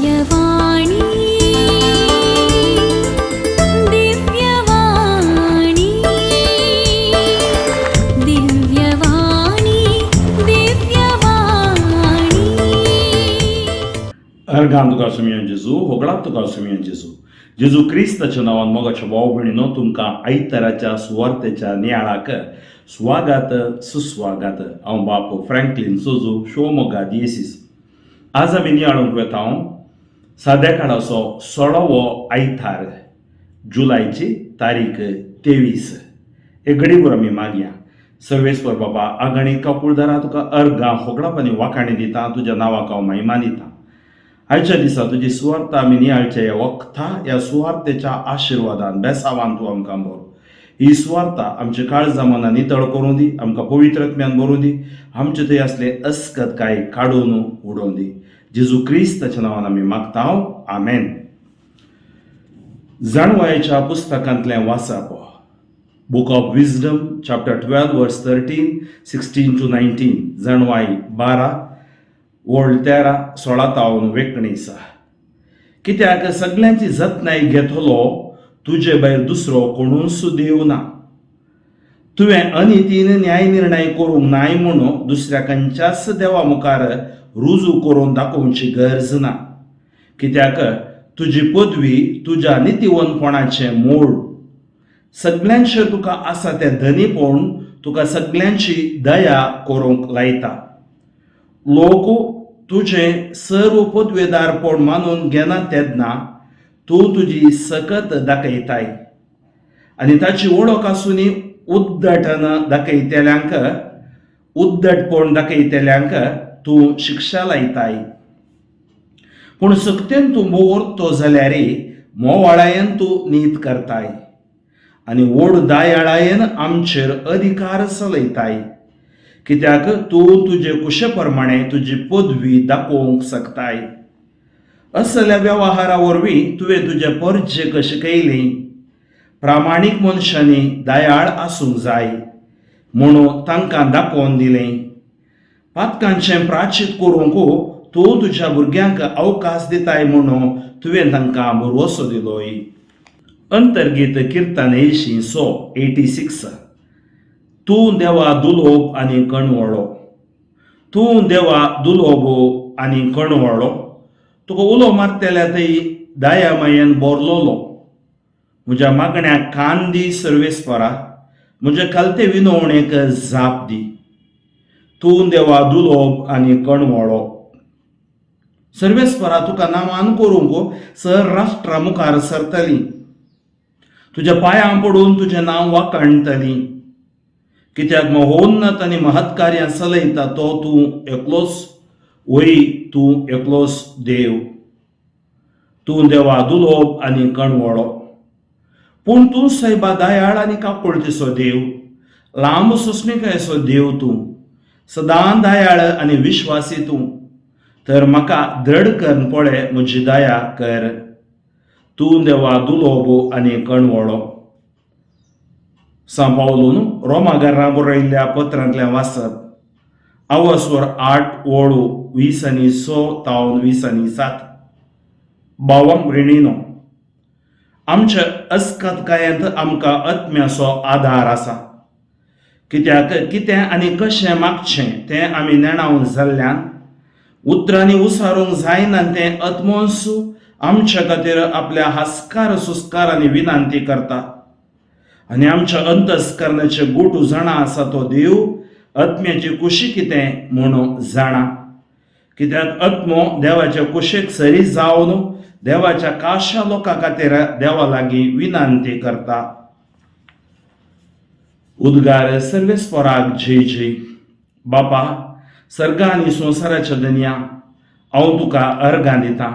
Divyavani Divyavani Divyavani Divyavani organ तुका सुमियान जेजू होगळात तुका सुमियान जेजू जेजू क्रिस्ताच्या नावान मोगाच्या भाव भयणीनो तुमकां आयताराच्या सुवार्तेच्या नियाळाक स्वागत सुस्वागत हांव बाप फ्रँकलिन सोजू शिवमोगा दियेसीस. आज आमी नियाळूंक वेता साद्या काळाचो 16वो आयतार जुलायची तारीख 23. एक घडीभर आमी मागया. सर्वेस्पर बाबा आगणी कपुळदारा तुका अर्गां होगळापानी वाखाणी दिता, तुज्या नांवाक हांव महिमा दिता. आयच्या दिसा तुजी सुवार्ता आमी नियाळच्या ह्या वखदा ह्या सुवार्तेच्या आशिर्वादान बेसावान तूं आमकां भर. ही सुवार्ता आमच्या काळजा मना नितळ करूं दी, आमकां पवित्रत्म्यान भरूं दी, आमचे थंय असले अस्कत काय काडून उडोवन दी. जेजू क्रिस्ताच्या नांवान आमी मागतांव, आमेन. जाणवायेच्या पुस्तकांतलें वाचप. बुक ऑफ विजडम चॅप्टर 12 वर्स 13, 16 to 19. जाणवाई 12 वोळ 13, 16 तावन 19. कित्याक सगळ्यांची जतनाय घेतलो तुजे भायर दुसरो कोणूच देव ना. तुवें अनितीन न्याय निर्णय करूंक नाय म्हणून दुसऱ्या खंयच्याच देवा मुखार रुजू करून दाखोवची गरज ना. कित्याक तुजी पदवी तुज्या नितीवंतपणाचें मूळ. सगळ्यांचेर तुका आसा तें धनीपण तुका सगळ्यांची दया करूंक लायता. लोक तुजे सर्व पदवेदारपण मानून घेना तेन्ना तूं तुजी सकत दाखयताय आनी ताची वळख आसूनय उद्धटपण दाखयतल्यांक तूं शिक्षा लायताय. पूण सक्तेन तूं मोवरतो जाल्यार मोवाळायेन तूं नीत करताय आनी व्हड दयाळायेन आमचेर अधिकार चलयताय. कित्याक तूं तुजे कुशे प्रमाणे तुजी पदवी दाखोवंक शकताय. असल्या वेव्हारा वरवीं तुवें तुजें परजेक शिकयलें. प्रामाणीक मनशांनी दयाळ आसूंक जाय म्हणून तांकां दाखोवन दिलें. पातकांचें प्राचीत करूंक तूं तुज्या भुरग्यांक अवकाश दिताय म्हणून तुवें तांकां भरवोसो दिलोय. अंतर्गीत किर्तन 86. तूं देवा दुलोब आनी कणवळो. तूं देवा दुलोब आनी कणवळो. तुका उलो मारतल्या थंय दया मायेन बोरलोलो. म्हज्या मागण्याक कान दी सर्वेस्परा, म्हजे खालते विनवणेक जाप दी. तूं देवा दुलोब आनी कणवळो. सर्वेस्परा तुका नामान करूंक सर राष्ट्रा मुखार सरतली. तुज्या पांयां पडून तुजें नांव वाखणटली. कित्याक महोन्नत आनी महत्कार्यां चलयता तो तूं एकलोच, वरी तूं एकलोच देव. तूं देवा दुलोब आनी कणवळो. पूण तूं सैबा दयाळ आनी काकुळतेचो देव. लांब सोंसणिकायेचो देव तूं. सदां दयाळ आनी विश्वासी तूं. तर म्हाका दृढ करन पळय, म्हजी दया कर. तूं देवा दुलोब आनी कणवळो. सांपावलून रोमागारां बरयल्ल्या पत्रांतलें वाचप. आवस्वर 8 वोळ 20:6 तावन 20:7. भावांक भयणीनो, आमच्या अस्कतकायेंत आमकां आत्म्याचो आधार आसा. कित्याक कितें आनी कशें मागचें तें आमी नेणावन जाल्ल्यान उतरांनी उसारूंक जायना तें आत्मोस आमच्या खातीर आपल्या हास्कार सुस्कारांनी विनांती करता. आनी आमच्या अंतस्करणाचे गोटू जाणा आसा तो देव आत्म्याची कुशी कितें म्हणून जाणा. कित्याक आत्मो देवाच्या कुशेक सरी जावन देवाच्या काशा लोकां खातीर देवा लागीं विनांती करता. उद्गार सर्वेस्पराक जय जय. बापा, सर्गा आनी संवसाराच्या दुनिया हांव तुका अर्गां दितां.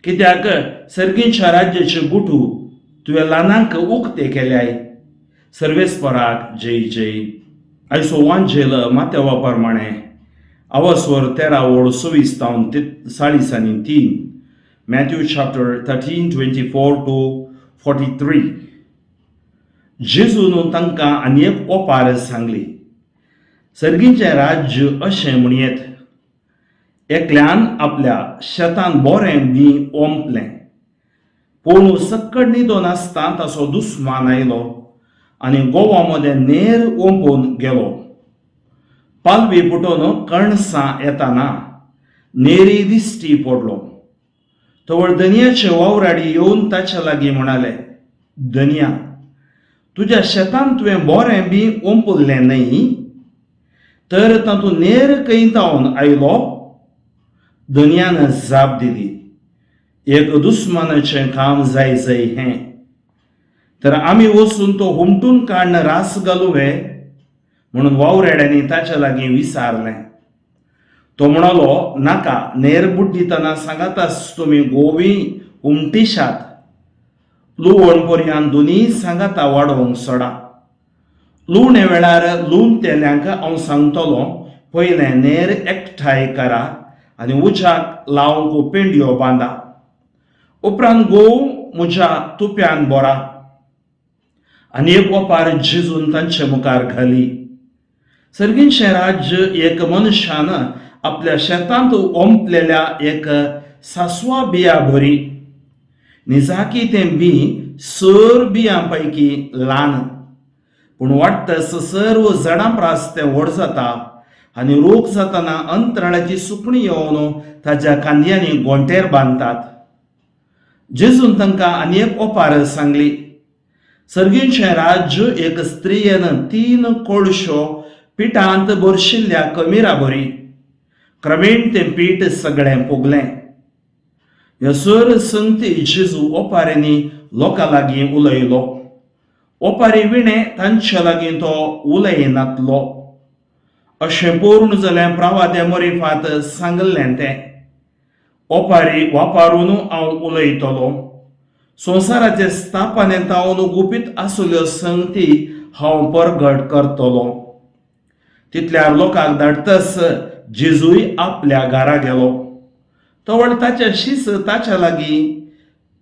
कित्याक सर्गीच्या राज्याचे गुटू तुवें ल्हानांक उक्ते केल्याय. सर्वेस्पराक जय जय. आयचो वांजेल माथेवा प्रमाणे आवस्वर 13 वोळ 26 तावन 43. Matthew chapter 13, 24 to 43. जेजून तांकां आनी एक ओपार सांगली. सर्गीचें राज्य अशें म्हणयेत. एकल्यान आपल्या शेतान बोरें बी ओंपलें. पूण सक्कड न्हिदोन आसता ताचो दुस्मान आयलो आनी गोवामध्ये नेर ओंपून गेलो. पालवी पुटोवन कणसां येताना नेरी दिश्टी पडलो. तवळ दनयाचे वावराडी येवन ताचे लागीं म्हणाले, दनया, तुज्या शेतान तुवें बोरें बी ओंपुल्लें न्हय, तर तातूंत नेर कैतावन आयलो? दनयान जाप दिली, एक दुस्मानाचें काम जाय हें. तर आमी वचून तो हुमटून काडन रास घालुवे म्हणून वावरेड्यांनी ताचे लागीं विचारलें. तो म्हणालो, नाका, नेर बुड्डितना सांगातास तुमी गोवी उमटिशात. लुवण पर्यंत दोनी सांगाता वाडोवंक सोडा. लुवणे वेळार लूण तेल्यांक हांव सांगतलो, पयलें नेर एकठांय करा आनी उज्याक लावंक पेंडयो बांदा. उपरांत गोव म्हज्या तुप्यान बोरा. आनी एक ओपार झिजून तांचे मुखार घाली. सर्गींचें राज्य एक मनशान आपल्या शेतांत ओंपलेल्या एक सासवा बिया बरी. निजाकी तें बी सर बियां पैकी ल्हान, पूण वाडटस सर्व झाडां प्रास तें व्हड जाता आनी रोग जातना अंतराळाची सुकणी येवन ताच्या कांद्यांनी गोंटेर बांदतात. जेजून तांकां आनी एक ओपार सांगली. सर्गींचें राज्य एक स्त्रियेन 3 कोळश्यो पिठांत भरशिल्ल्या कमिरा बरी. क्रमेण तें पीठ सगळें पुगलें. ह्या सर संगती जेजू ओपारींनी लोकां लागीं उलयलो. ओपारी विणे तांचे लागीं तो उलयनातलो. अशें पूर्ण जालें प्रवाद्या मोरिफात सांगलें तें. ओपारी वापारून हांव उलयतलो. संवसाराचे स्थापनेतावन गुपीत आसल्यो संगती हांव परगट करतलो. तितल्यार लोकांक धाडटस जेजूय आपल्या घरा गेलो. तवळ ताचे शीस ताच्या लागीं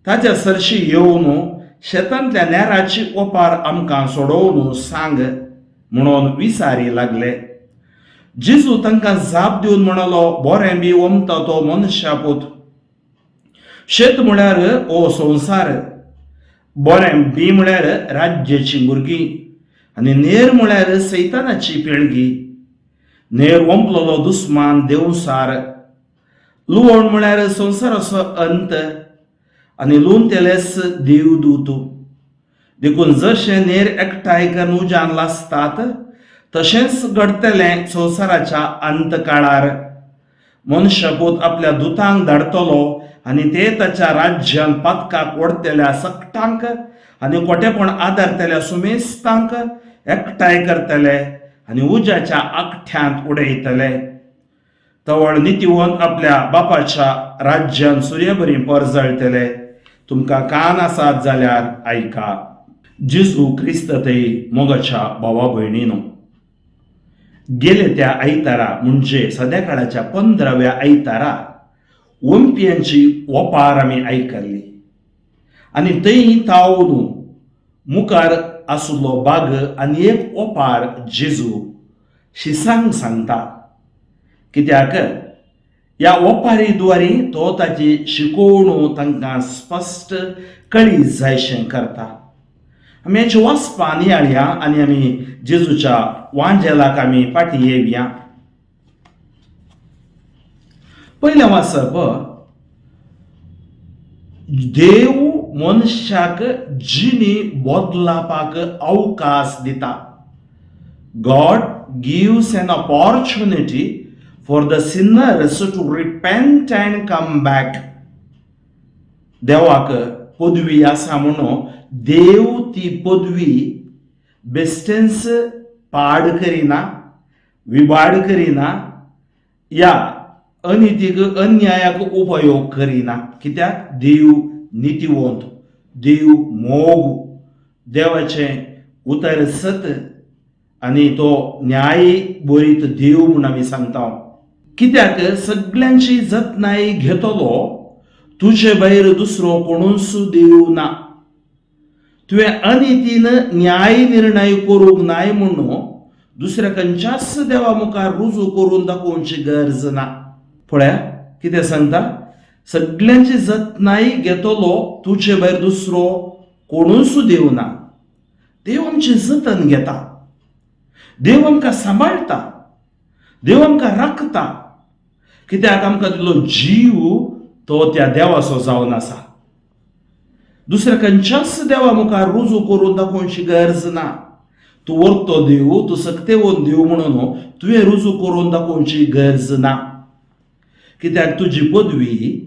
ताच्या सरशी येवन शेतांतल्या नेराची ओपार आमकां सोडोवन सांग म्हणून विचारी लागले. जेजू तांकां जाप दिवन म्हणलो, बोरें बी ओंपता तो मनशापूत. शेत म्हळ्यार हो संवसार, बोरें बी म्हळ्यार राज्याची भुरगीं आनी नेर म्हळ्यार सैतानाची पिळगी. नेर ओंपलोलो दुस्मान देवसार. लुवण म्हळ्यार संवसाराचो अंत आनी लूण तेलेस देवदूत. देखून जशें नेर एकठांय करून उज्यान लासतात, तशेंच घडतलें संवसाराच्या अंत काळार. मनशापूत आपल्या दुतांक धाडटलो आनी ते ताच्या राज्यान पातकाक ओडतेल्या सक्तांक आनी खोटेपण आदारतेल्या सुमेस्तांक एकठांय करतले आनी उज्याच्या आखठ्यांत उडयतले. तवळ नितीवंत आपल्या बापाच्या राज्यान सूर्यबरी परजळतले. तुमकां कान आसात जाल्यार आयका. जेजू क्रिस्ततय मोगाच्या भावा भयणीनो, गेले त्या आयतारा म्हणजे सद्याकाळाच्या 15व्या आयतारा ओंपयांची ओपार आमी आयकल्ली आनी थंय तावन मुखार आसलो बाग आनी एक ओपार जेजू शिसांक सांगता. कित्याक ह्या ओपारी द्वारी तो ताची शिकोवण तांकां स्पश्ट कळी जायशें करता. आमी हेचे वाचपान येया आनी आमी जेजूच्या वांजेलाक आमी फाटीं येवया. पयलें वाचप, देव मनशाक जिणी बदलापाक अवकाश दिता. God gives an opportunity for the sinners to repent and come back. देवाक पदवी आसा म्हणून देव ती पदवी बेस्टेन्स पाड करिना, विबाड करिना, या अनितीक अन्यायाक उपयोग करिना. कित्याक देव नितीवंत, देव मोग, देवाचें उतर सत आनी तो न्याय बरीत देव म्हूण आमी सांगता. कित्याक सगळ्यांची जतनाय घेतलो, तुजे भायर दुसरो कोणूच देव ना. तुवें अनितीन न्याय निर्णय करूंक नाय म्हणून दुसऱ्या खंयच्याच देवा मुखार रुजू करून दाखोवची गरज ना. पळया कितें सांगता, सगळ्यांची जतनाय घेतलो तुजे भायर दुसरो कोणूच देव ना. देव आमची जतन घेता, देव आमकां सांबाळटा, देव आमकां राखता. कित्याक आमकां दिल्लो जीव तो त्या देवाचो जावन आसा. दुसऱ्या खंयच्याच देवा मुखार रुजू करून दाखोवची गरज ना. तूं व्हरतो देव, तूं सक्तेवोन देव म्हणून तुवें रुजू करून दाखोवची गरज ना. कित्याक तुजी पदवी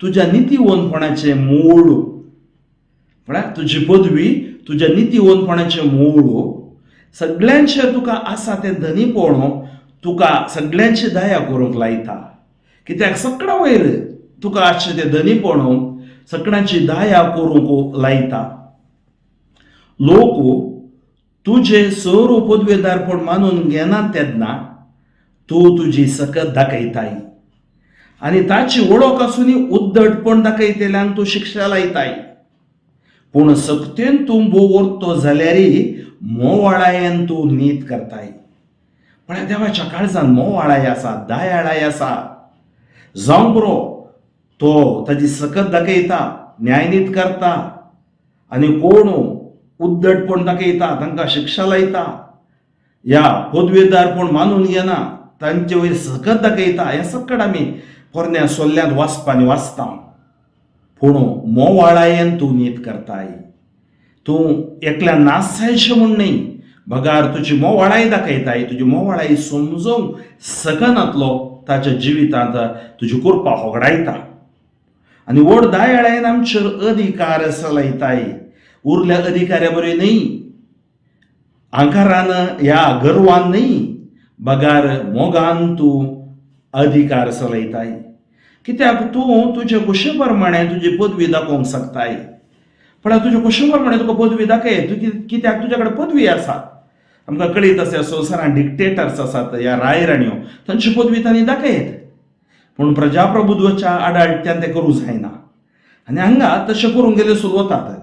तुज्या नितीवनपणाचें मूळ. म्हळ्यार तुजी पदवी तुज्या नितीवनपणाचें मूळ. सगळ्यांचेर तुका आसा तें धनीपण तुका सगळ्यांची दया करूंक लायता. कित्याक सगळ्या वयर तुका आसचें तें धनीपण सगळ्यांची दया करूंक लायता. लोक तुजे सर्व पदवेदारपण मानून घेनात तेन्ना तूं तुजी सकत दाखयताय आनी ताची वळख आसूनय उद्धटपण दाखयतल्यांक तूं शिक्षा लायताय. पूण सक्तेन तूं बोव व्हरतो जाल्यारय मोवाळायेन तूं नीत करताय. पण देवाच्या काळजान मोवाळाय आसा, दयाळाय आसा. जावं बरो तो ताची सकत दाखयता, न्यायनीत करता आनी कोण उद्धटपण दाखयता तांकां शिक्षा लायता. ह्या पदवेदारपण मानून घेना तांचे वयर सकत दाखयता. हें सकट आमी पोरण्या सोल्ल्यांत वाचपांनी वाचता. पूण मोवाळायेन तूं नीत करताय. तूं एकल्यान नास जायचें म्हूण न्ही, बगार तुजी मोवाळाय दाखयताय. तुजी मोवाळाय समजूंक सकनातलो ताच्या जिवितांत तुजी कृपा होगडायता. आनी व्हड दयाळायेन आमचेर अधिकार चलयताय. उरल्या अधिकाऱ्या बरे न्ही, आंकारान ह्या गर्वान न्ही, बगार मोगान तूं अधिकार चलयताय. कित्याक तूं तुजे कुशे प्रमाणे तुजी पदवी दाखोवंक शकताय. पण तुजे कुशे प्रमाणे तुका पदवी दाखय. कित्याक तुजे कडेन पदवी आसा. आमकां कळीत आसा संवसारांत डिक्टेटर्स आसात, ह्या रायराण्यो, तांची पदवी तांणी दाखयत. पूण प्रजाप्रभुत्वाच्या आडाळत्यान तें करूं जायना. आनी हांगा तशें करूंक गेले सुरवातात.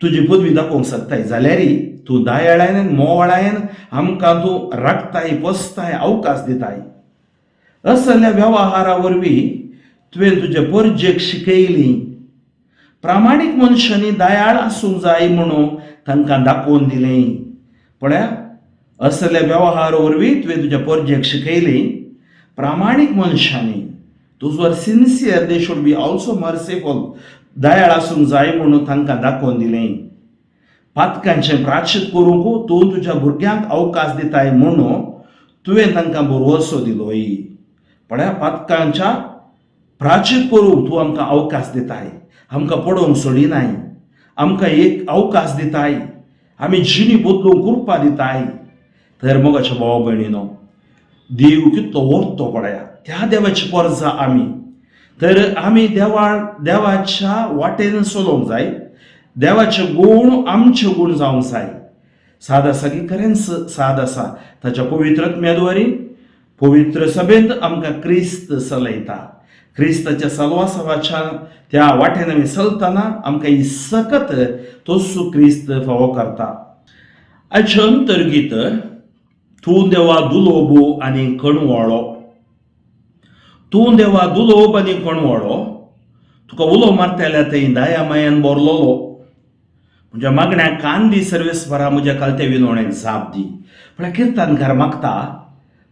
तुजी पदवी दाखोवंक शकताय जाल्यारय तूं दयाळायेन मोवाळायेन आमकां तूं राखताय, पोसताय, अवकाश दिताय. असल्या वेव्हारा वरवीं तुवें तुजे परजेक शिकयली. प्रामाणीक मनशांनी दयाळ आसूंक जाय म्हणून तांकां दाखोवन दिलें. पळया, असल्या वेव्हार वरवीं तुवें तुज्या परजेक शिकयली. प्रामाणीक मनशांनी तुजो sincere they should be also merciful, Dayal आसूंक जाय म्हणून तांकां दाखोवन दिलें. पातकांचें प्राश्चित करूंक तूं तुज्या भुरग्यांक अवकाश दिताय म्हणून तुवें तांकां भरवोसो दिलोय. पळया, पातकांच्या प्राश्चित करूंक तूं आमकां अवकाश दिताय. आमकां पडोवंक सोडिनाय, आमकां एक अवकाश दिताय. आमी जिणी बदलूंक कृपा दिताय. तर मोगाच्या भावा भयणीनो, देव कितलो व्हरतो पळया. त्या देवाची परजा आमी. तर आमी देवाच्या वाटेन चलोवंक जाय. देवाचे गूण आमचे गूण जावंक जाय. साद आसा की खरेंच साद आसा. ताच्या पवित्र आत्म्याद्वारे पवित्र सभेंत आमकां क्रिस्त चलयता. क्रिस्ताच्या सहवासाच्या त्या वाटेन आमी चलतना आमकां ही सकत तोच क्रिस्त फावो करता. आयचें अंतर्गीत तूं देवा दुलोबो आनी कणवळो. तूं देवा दुलोब आनी कणवळो. तुका उलो मारतल्या थंय दया मायेन बरलोलो. म्हज्या मागण्याक कान दी सर्वेस्परा, म्हज्या कालत्या विनवणेक जाप दी. पण किर्तनकार मागता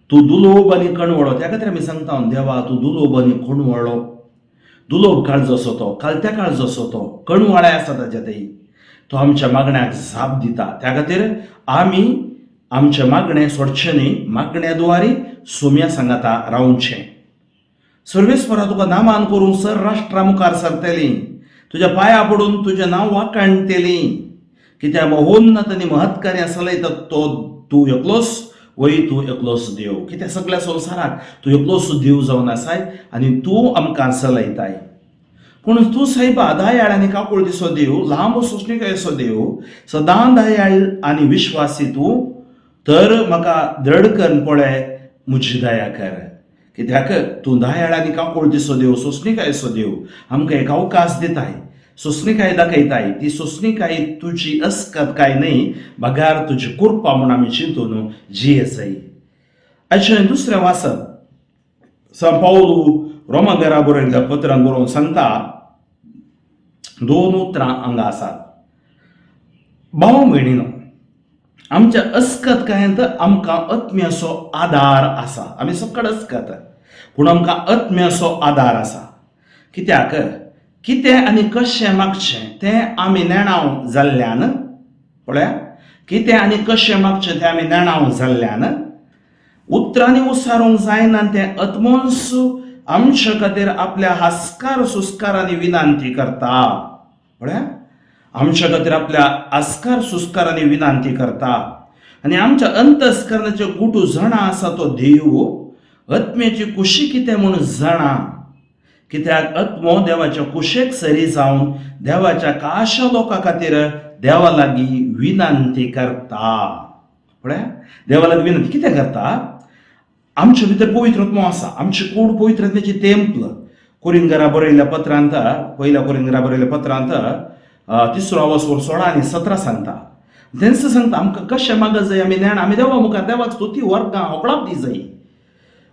तूं दुलोब आनी कणवळो. त्या खातीर आमी सांगता देवा तूं दुलोब आनी कणवळो. दुलोब काळजो असो तो, कालत्या काळजो असो तो, कणवळाय आसा ताच्या थंय. तो आमच्या मागण्याक जाप दिता. त्या खातीर आमी आमचें मागणें सोडचें न्ही, मागण्याद्वारे सोम्या सांगाता रावचें. सर्वेस्परा तुका नामान करूंक सर राष्ट्रा मुखार सरतलीं. तुज्या पांया पडून तुजें नांव वाखाणटलीं. कित्याक महोन्नत आनी महत्कार्यां चलयता तो तूं एकलोच, वय तूं एकलोच देव. कित्याक सगळ्या संवसाराक तूं एकलोच देव जावन आसाय आनी तूं आमकां चलयताय. पूण तूं सायबा दयाळ आनी काकूळ दिसो देव, लांब सोंसणिकायेचो देव, सदां दयाळ आनी विश्वासी तूं. तर म्हाका दृढ कर पळय, म्हजी दया कर. कित्याक तूं दयाळ आनी काकूळ दिसो देव, सोंसणिकायेचो देव. आमकां एक अवकाश दिताय, सोंसणिकाय दाखयताय. ती सोंसणिकाय तुजी अस्कत काय न्ही, बगार तुजी कृपा म्हूण आमी चिंतून जिये जाय. आयचें दुसरें वाचप सान पावलू रोमांकारा बरयल्ल्या पत्रांत बरोवन सांगता 2 उतरां हांगा आसात. भाव भयणीनो, आमच्या अस्कतकायेंत आमकां आत्म्याचो आदार आसा. आमी सकट अस्कत, पूण आमकां आत्म्याचो आदार आसा. कित्याक कितें आनी कशें मागचें तें आमी नेणाव जाल्ल्यान, पळया, कितें आनी कशें मागचें तें आमी नेणाव जाल्ल्यान उतरांनी उसारूंक जायना तें आत्मोन्स आमचे खातीर आपल्या हास्कार सुस्कारांनी विनंती करता. पळया, आमच्या खातीर आपल्या आस्कार सुस्कारांनी विनंती करता. आनी आमच्या अंतस्करणाचे गुटू जाणा आसा तो देव आत्म्याची कुशी कितें म्हूण जाणा. कित्याक आत्मो देवाच्या कुशेक सरी जावन देवाच्या काशा लोकां खातीर देवा लागीं विनंती करता. पळया, देवा लागीं विनंती कितें करता? आमचे भितर पवित्र आत्मो आसा. आमची कूड पवित्र आत्म्याची तेंपल. कोरिंथरा बरयल्ल्या पत्रांत, पयल्या कोरिंथरा बरयल्ल्या पत्रांत 3 वचोर 16 आनी 17 सांगता. तेंच सांगता आमकां कशें मागत जाय आमी नेण, आमी देवा मुखार देवाक स्तुती वर्गां होकळाप दी जाय.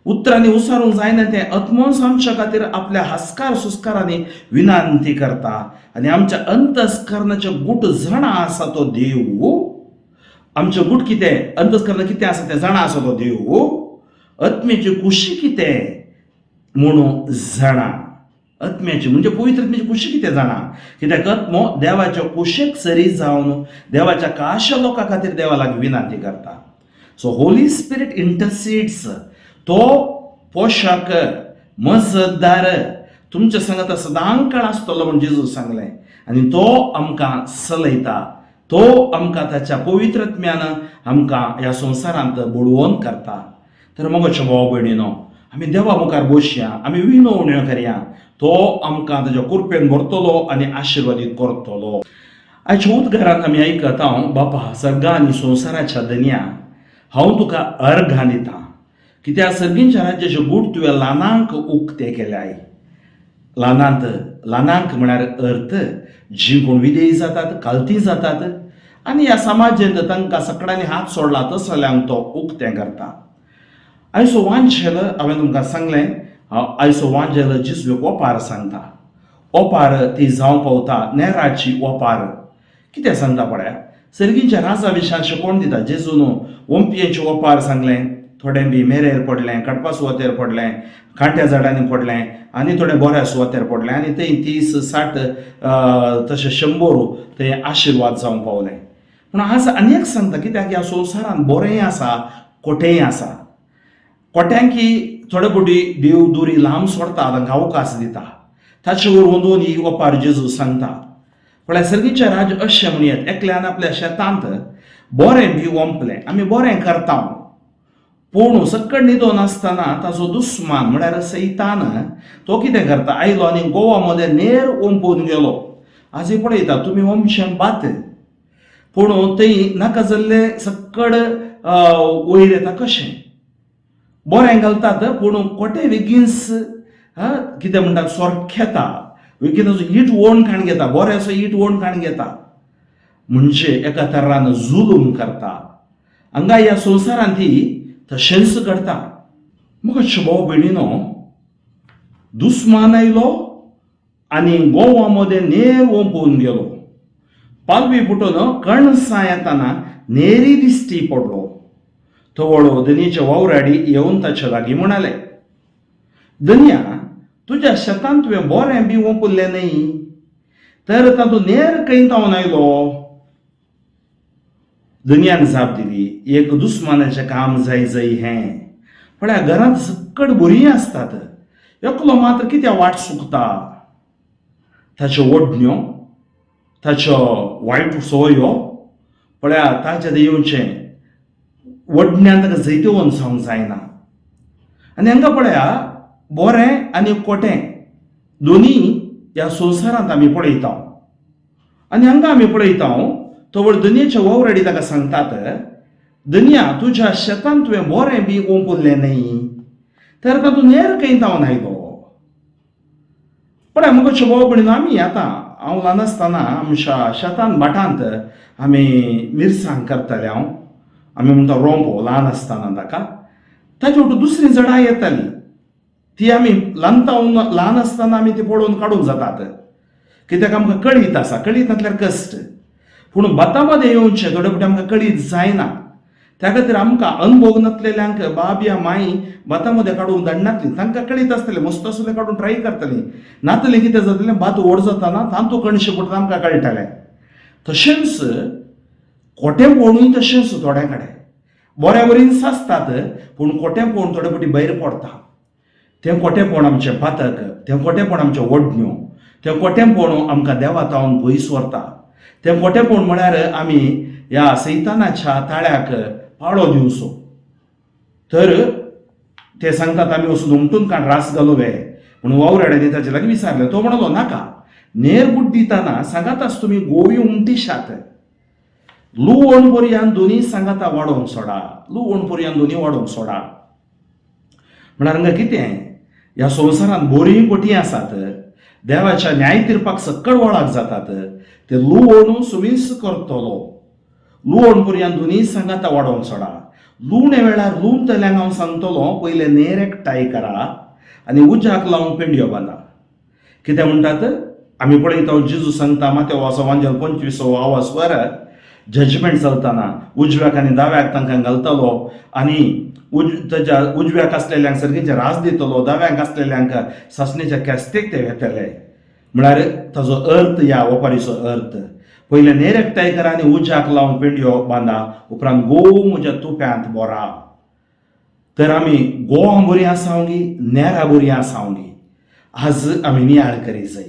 उतरांनी उसारूंक जायना तें आत्मोस आमच्या खातीर आपल्या हास्कार सुस्कारांनी विनंती करता. आनी आमच्या अंतस्करणाचे गूट जाणा आसा तो देव. आमचे गूट कितें, अंतस्करण कितें आसा तें जाणा आसा तो देव आत्म्याची कुशी कितें म्हणून जाणा. आत्म्याची म्हणजे पवित्र आत्म्याची कुशी कितें जाणा. कित्याक आत्मो देवाच्या कुशेक सरी जावन देवाच्या काशा लोकां खातीर देवा लागीं विनंती करता. So holy spirit intercedes. तो पोशाक मजतदार तुमच्या संगत सदांकाळ आसतलो म्हूण जेजूस सांगलें. आनी तो आमकां चलयता. तो आमकां ताच्या पवित्र आत्म्यान आमकां ह्या संवसारांत बुडवून करता. तर मोगाच्या भाव भयणीनो, आमी देवा मुखार बसया, आमी विनवण्यो करया. तो आमकां ताच्या कृपेन भरतलो आनी आशिर्वादीत करतलो. आयच्या उद्गारांत आमी आयकता, बापा सर्गा आनी संवसाराच्या दन्या, हांव तुका अर्घां दितां. कित्याक सर्गींच्या राज्याचे गूट तुवें ल्हानांक उक्ते केल्याय. ल्हानांक म्हळ्यार अर्थ, जीं कोण विदेयी जातात, कालती जातात आनी ह्या समाजांत तांकां सगळ्यांनी हात सोडला तसल्यांक तो उक्तें करता. आयचो वांचेल हांवें तुमकां सांगलें, आयचो वांचेल जिजूक ओपार सांगता. ओपार ती जावं पावता नेराची ओपार. कितें सांगता पळया, सर्गींच्या राजा विशयाचें कोण दिता. जेजून ओंपयेचें ओपार सांगलें, थोडें बी मेरेर पडलें, कडपा सुवातेर पडलें, कांट्या झाडांनी पडलें आनी थोडें बोऱ्या सुवातेर पडलें आनी थंय 30-60 तशें 100 थंय आशिर्वाद जावंक पावलें. पूण आज आनी एक सांगता, कित्याक ह्या संवसारांत बरेंय आसा कोटेंय आसा. कोट्यांकी थोडे फावटी देव दुरी लांब सोडता, तांकां अवकाश दिता. ताचे वरून ही ओपार जेजूस सांगता. म्हळ्यार सर्गीचे राज अशें म्हणयात, एकल्यान आपल्या शेतांत बरें बी ओंपलें, आमी बरें करता. पूण सकट न्हिदोन आसतना ताचो दुस्मान म्हळ्यार सैतान तो कितें करता, आयलो आनी गोवा मदें नेर ओंपून गेलो. आजय पळयता तुमी ओमशें बात, पूण थंय नाका जाल्लें सकट वयर येता. कशें बरें घालतात पूण कोटे बेगीनच कितें म्हणटात सोरखेता, बेगीन हीट ओणखाण घेता, बरेंसो हीट ओणखाण घेता. म्हणजे एका तरान जुलूम करता. हांगा ह्या संवसारांत ही तशेंच करता. मोगाच्या भाव भयणीनो, दुस्मान आयलो आनी गोवा मदें नेर ओंपून गेलो. पालवी फुटोन कणसां येताना नेरी दिश्टी पडलो. थोवळो दनयेच्या वावराडी येवन ताच्या लागीं म्हणाले, दनया, तुज्या शेतांत तुवें बरें बी ओंपुल्लें न्ही, तर तातूंत नेर खंय तावन आयलो. दनयान जाप दिली, एक दुस्मानाचें काम जाय हें. म्हळ्यार घरांत सकट बरीं आसतात, एकलो मात्र कित्याक वाट चुकता. ताच्यो ओडण्यो, ताच्यो वायट सवयो, म्हळ्यार ताचें येवचें वडण्यान ताका जैतवून जावंक जायना. आनी हांगा पळया, बरें आनी कोटें दोनी ह्या संवसारांत आमी पळयता. आनी हांगा आमी पळयता, थोवळ दनयेच्या वावराडी ताका सांगतात, दनया, तुज्या शेतांत तुवें बरें बी ओंपुल्लें न्ही, तर तातूंत नेर खंय तावन आयलो. पळय मोगाच्या भाव भयणीनो, आमी आतां हांव ल्हान आसतना आमच्या शेतांत भाटांत आमी मिरसांग करताले. आमी म्हणटा रोंपो ल्हान आसतना ताका. ताचे फाटून दुसरीं झाडां येतालीं. ती आमी ल्हान आसतना आमी ती पळोवन काडूंक जातात, कित्याक आमकां कळीत आसा, कळीत नासल्यार कश्ट. पूण बातामध्ये येवचे थोडे फावटी आमकां कळीत जायना. त्या खातीर आमकां अनुभव नासलेल्यांक बाब या माई बातामध्ये काडूंक धाडनातली. तांकां कळीत आसतलें, मस्त आसलें काडून ट्राय करतलीं. नातलें कितें जातलें, भात व्हड जाताना तांतू कणशे पडटा आमकां कळटलें. तशेंच खोटेंपणूय तशेंच थोड्या कडेन बऱ्या बरीन सासतात, पूण खोटेंपण थोडे फावटी भायर पडता. तें खोटेंपण आमचें पातक, तें खोटेंपण आमच्यो ओडण्यो, तें खोटेंपण आमकां देवा तावन पयस व्हरता. तें खोटेंपण म्हळ्यार आमी ह्या सैतानाच्या ताळ्याक पाळो दिवचो. तर ते सांगतात आमी वचून उमटून काण रास घालुवे म्हणून वावराड्यांनी ताचे लागीं विचारलें. तो म्हणलो नाका, नेर बूट दितना सांगातास तुमी गोवी उमटिशात, लुवण पर्यंत दोनी सांगाता वाडोवंक सोडा, लुवण पर्यंत दोनी वाडोवंक सोडा. म्हळ्यार हांगा कितें, ह्या संवसारांत बरीं कोटी आसात, देवाच्या न्याय तीर्पाक सक्कळ वळाक जातात, ते लुवण सुमीस करतलो. लुवण पर्यंत दोनी सांगाता वाडोवंक सोडा. लुवणे वेळार लुवतल्यांक हांव सांगतलो, पयले नेर एकठांय करा आनी उज्याक लावन पेंडयो बांदा. कितें म्हणटात, आमी पळयता जेजू सांगता माथ्याव वाचोवांजल 25 वर जजमेंट चलतना उजव्याक आनी दाव्याक तांकां घालतलो आनी ताच्या उजव्याक आसलेल्यांक सर्गीचें रास दितलो, दाव्यांक आसलेल्यांक सासणेच्या कॅस्तेक ते घेतले. म्हळ्यार ताजो अर्थ या ओपारीचो अर्थ, पयले नेर एकठांय करा आनी उज्याक लावन पेंडयो बांदा, उपरांत गोव म्हज्या तुप्यांत बोरा. तर आमी गोवां बरीं आसावंगी, नेरां बरीं आसावंगी, आज आमी नियाळ करी जाय.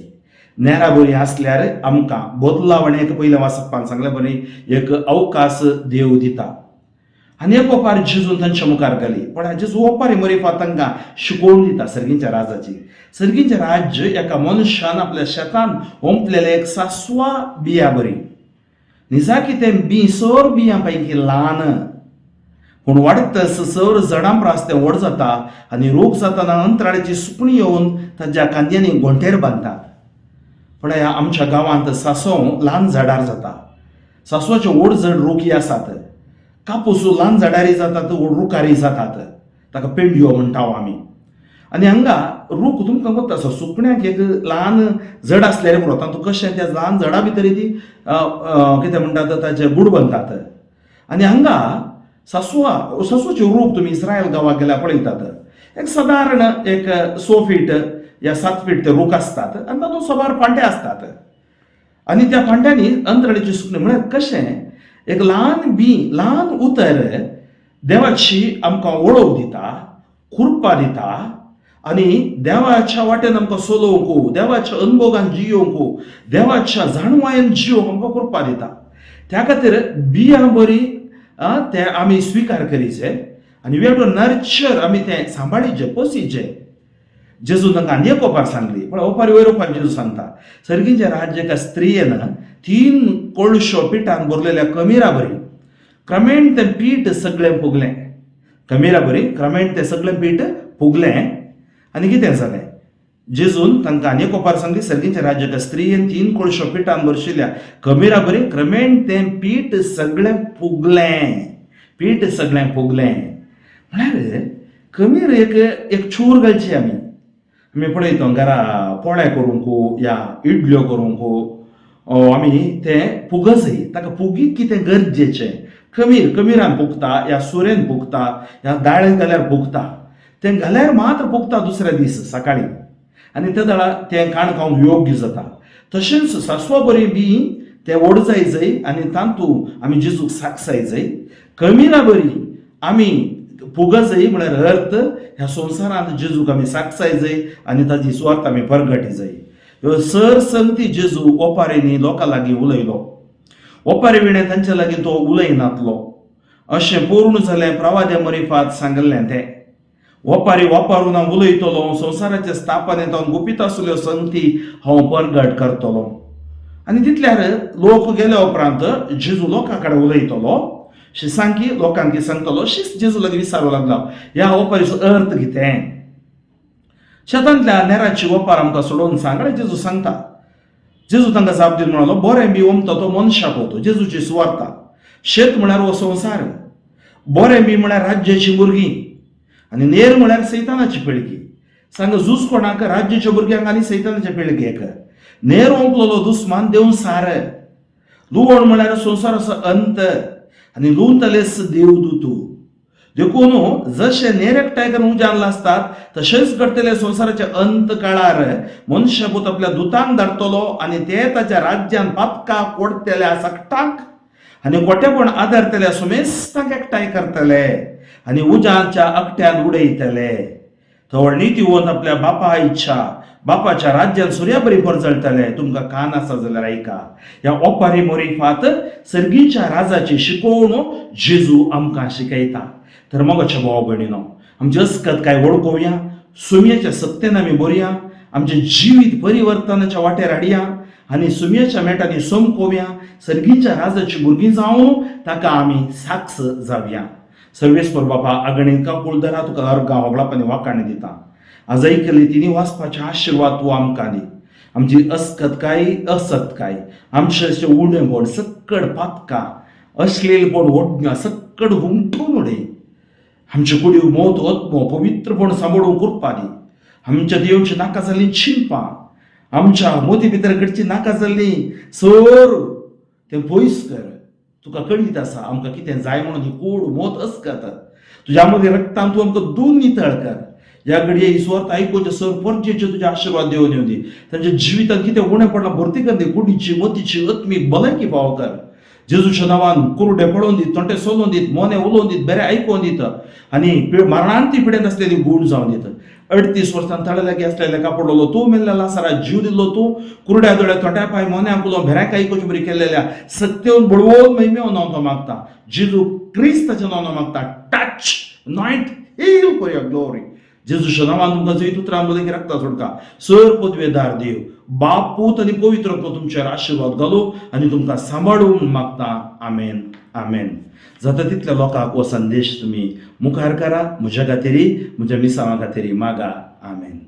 नेरां बरीं आसल्यार आमकां बदलावणेक पयल्या वाचपान सांगलें बरी एक अवकाश देव दिता. आनी एक ओपार जेजून तांच्या मुखार घाली. पण जेजू ओपारी मरिफा तांकां शिकोवन दिता सर्गीच्या राजाची. सर्गीचें राज्य एका मनशान आपल्या शेतान ओंपलेलें एक सासवा बिया बरी. निजा की तें बी सर बियां पैकी ल्हान, पूण वाडटस सर झाडां प्रास तें व्हड जाता आनी रोग जाताना अंतराळ्याची सुकणी येवन ताच्या कांद्यांनी गोंठेर बांदतात. पण आमच्या गांवांत सांसव ल्हान झाडार जाता. सांसवाचे व्हड जड रुखी आसात, कापूस ल्हान झाडारी जातात, व्हड रुखारी जातात, ताका पेंडयो म्हणटा आमी. आनी हांगा रूख तुमकां खबर आसा, सुकण्याक एक ल्हान जड आसल्यार पुरो, तातूंत कशें त्या ल्हान झाडा भितर ती कितें म्हणटात ताचे बूड बांदतात. आनी हांगा सांसवाचे रूख तुमी इस्रायल गांवाक गेल्यार पळयतात, एक सादारण एक 6 फीट या 7 फीट ते रूख आसतात आनी तातूंत सबार पांटे आसतात. आनी त्या पांट्यांनी अंतराळीची सुकणी म्हळ्यार कशें एक ल्हान बी, ल्हान उतर देवाची आमकां वळख दिता, खुरपा दिता आनी देवाच्या वाटेन आमकां चलोवंक, देवाच्या अनुभवान जियोवंक, देवाच्या जाणवायेन जियोवंक आमकां खुरपा दिता. त्या खातीर बियां बरी ते आमी स्विकार करीचे आनी वी हॅव टू नर्चर, आमी तें सांबाळीचे, पोसीचे. जेजू तांकां आनी एक ओपार सांगली, पण ओपारी वयर ओपार जेजू सांगता सर्गीचें राज्य एका स्त्रियेन 3 कोळश्यो पिठान भरलेल्या कमिरा बरी, क्रमेण तें पीठ सगळें फुगलें. कमिरा बरी, क्रमेण तें सगळें पीठ फुगलें आनी कितें जालें. जेजून तांकां आनी एक ओपार सांगली, सर्गीचें राज्य एका स्त्रियेन 3 कोळश्यो पिठान भरशिल्ल्या कमिरा बरी, क्रमेण तें पीठ सगळें फुगलें. पीठ सगळें फुगलें म्हळ्यार कमीर एक चूर घालची आमी. आमी पळयता घरा पोळे करूंक या इडल्यो करूंक आमी तें फुगसय, ताका फुगीत कितें गरजेचें. कमिरान फुगता या सुरेन फुगता या दाळेन घाल्यार फुगता, तें घाल्यार मात्र फुगता दुसऱ्या दीस सकाळीं आनी त्या दाळा तें खाण खावंक योग्य जाता. तशेंच सांसवा बरी बी तें व्हड जाय जाय आनी तांतू आमी जेजूक सागसाय जाय. कमिरा बरी आमी फुगसय म्हळ्यार अर्थ ह्या संवसारांत जेजूक आमी सागसाय जाय आनी ताजी स्वार्थ आमी परगटी जाय. ह्यो सरसंगती जेजू ओपारेंनी लोकां लागीं उलयलो. ओपारी विणें तांचे लागीं तो उलयनातलो अशें पूर्ण जालें प्रवाद्या मरिफात सांगलें तें. ओपारी वापरून हांव उलयतलो, संवसाराच्या स्थापनेंत हांव गुपीत आसल्यो संगती हांव परगट करतलो. आनी तितल्यार लोक गेले उपरांत जेजू लोकां कडेन उलयतलो, शिसांकी लोकांक सांगतलो. शिस जेजू लागीं विचारूं लागलो, ह्या ओपारीचो अर्थ कितें? शेतांतल्या नेराची ओपार आमकां सोडोवन सांग अशें जेजू सांगता. जेजू तांकां जाप दिवन म्हणलो, बरें बी ओमता तो मनशाक होतो, जेजूची सुवार्ता. शेत म्हळ्यार हो संवसार, बरें बी म्हळ्यार राज्याची भुरगीं आनी नेर म्हळ्यार सैतानाची पिळगी. सांगा जूस कोणाक राज्याच्या भुरग्यांक आनी सैतानाच्या पिळगेक नेर ओंपलोलो दुस्मान देऊन सार लुवण म्हळ्यार संवसाराचो अंत आनी लुवतलेस देवदूत देखून जशे नेर एकठांय करून उजारला असतात तशेंच घडटले संवसाराच्या अंत काळार मनुष्यपूत आपल्या दुतांक धाडटलो आनी ते ताच्या राज्यान पातकाक ओडटल्या सकटांक आनी कोटेपण आदारतल्या सुमेस्तांक एकठांय करतले आनी उजांच्या अकट्यान उडयतले थोड नितीवंत आपल्या बापा इच्छा बापाच्या राज्यान सुर्या बरी परजळटले तुमकां कान आसा जाल्यार ऐका ह्या ओपारी मोरीफात सर्गीच्या राजाची शिकवण जेजू आमकां शिकयता तर मोगाच्या भाव भयणीनो आमची अस्कत काय वळखुया सुमयेच्या सत्तेन आमी बरया आमचे जिवीत परिवर्तनाच्या वाटेर हाडया आनी सुमयेच्या मेटांनी सोमकोवया सर्गीच्या राजाची भुरगीं जावन ताका आमी साक्ष जावया सर्वेस्पर बापा अगणिका कुळधरा तुका अर्गा होगळापणी वाकाणी दिता आज ऐकली तिनी वाचपाचे आशिर्वाद तूं आमकां दी आमची अस्कतकाय असतकाय आमचे उणेपण सक्कड पातकां अश्लीलपण ओडण्या सक्कड हुमटून उडय आमचे कुडीव मोत आत्मो पवित्रपण सांबाळून करपा दी आमच्या देवची नाका जाल्ली छिनपां आमच्या मोती भितर कडची नाका जाल्ली सर तें पयस कर तुका कळीत आसा आमकां कितें जाय म्हणून ही कूड मोत अस्कत तुज्या मदीं रक्तान तूं आमकां दून नितळ कर ह्या घडये ईश्वर आयकोचे सर परजेचे तुजे आशिर्वाद देवन येऊ दी तांच्या जिवितांत कितें उणें पडलां भरती कर दी कुडीची मोतीची आत्मीक भलायकी फावो कर जेजूच्या नांवान कुरडे पळोवन दीत तोंटे सोलून दीत मोने उलोवन दीत बरें आयकोवन दीत आनी मरणांती पिडेत आसलेली गूण जावन दीत 38 वर्सां थळ लागी आसलेले कापडलो तूं मेल्ल्या लासारा जीव दिल्लो तूं कुरड्या दोळ्या तोट्या पांय मोन्या उलोवन भेऱ्याक आयकोची बरी केल्लेल्या सत्तेवन बळवून महिमेवन नांव तो मागता जेजू क्रिस्ताचें नांव मागता टच नॉयट हील कोया ग्लोरी जेजूच्या नांवान तुमकां जैत उतरां मदीं रक्ता सोडका सर पदवेदार देव बाप पूत आनी पवित्र आत्मो तुमचेर आशिर्वाद घालो आनी तुमकां सांबाळून मागता आमेन आमेन जाता तितल्या लोकांक हो संदेश तुमी मुखार करा म्हज्या खातीर म्हज्या मिसावा खातीर मागा आमेन.